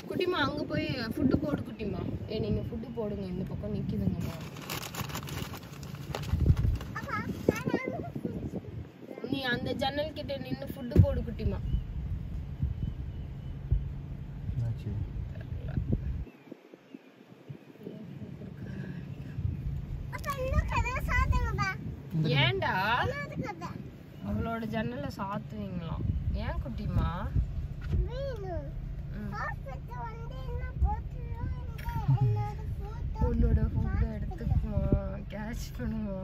குட்டிமா அங்க போய் ஃபுட் போடு குட்டிமா. நீங்க ஃபுட் போடுங்க, இந்த பக்கம் நிக்குதுங்கம்மா. நீ அந்த ஜன்னல் கிட்ட நின்னு ஃபுட் போடு குட்டிமா. ஏன்டா அவளோட ஜன்னல சாத்துவீங்களாம்? ஏன் குட்டிமா? உன்னோட ஃபுட் எடுத்துக்குமா, கேட்ச் பண்ணுமா.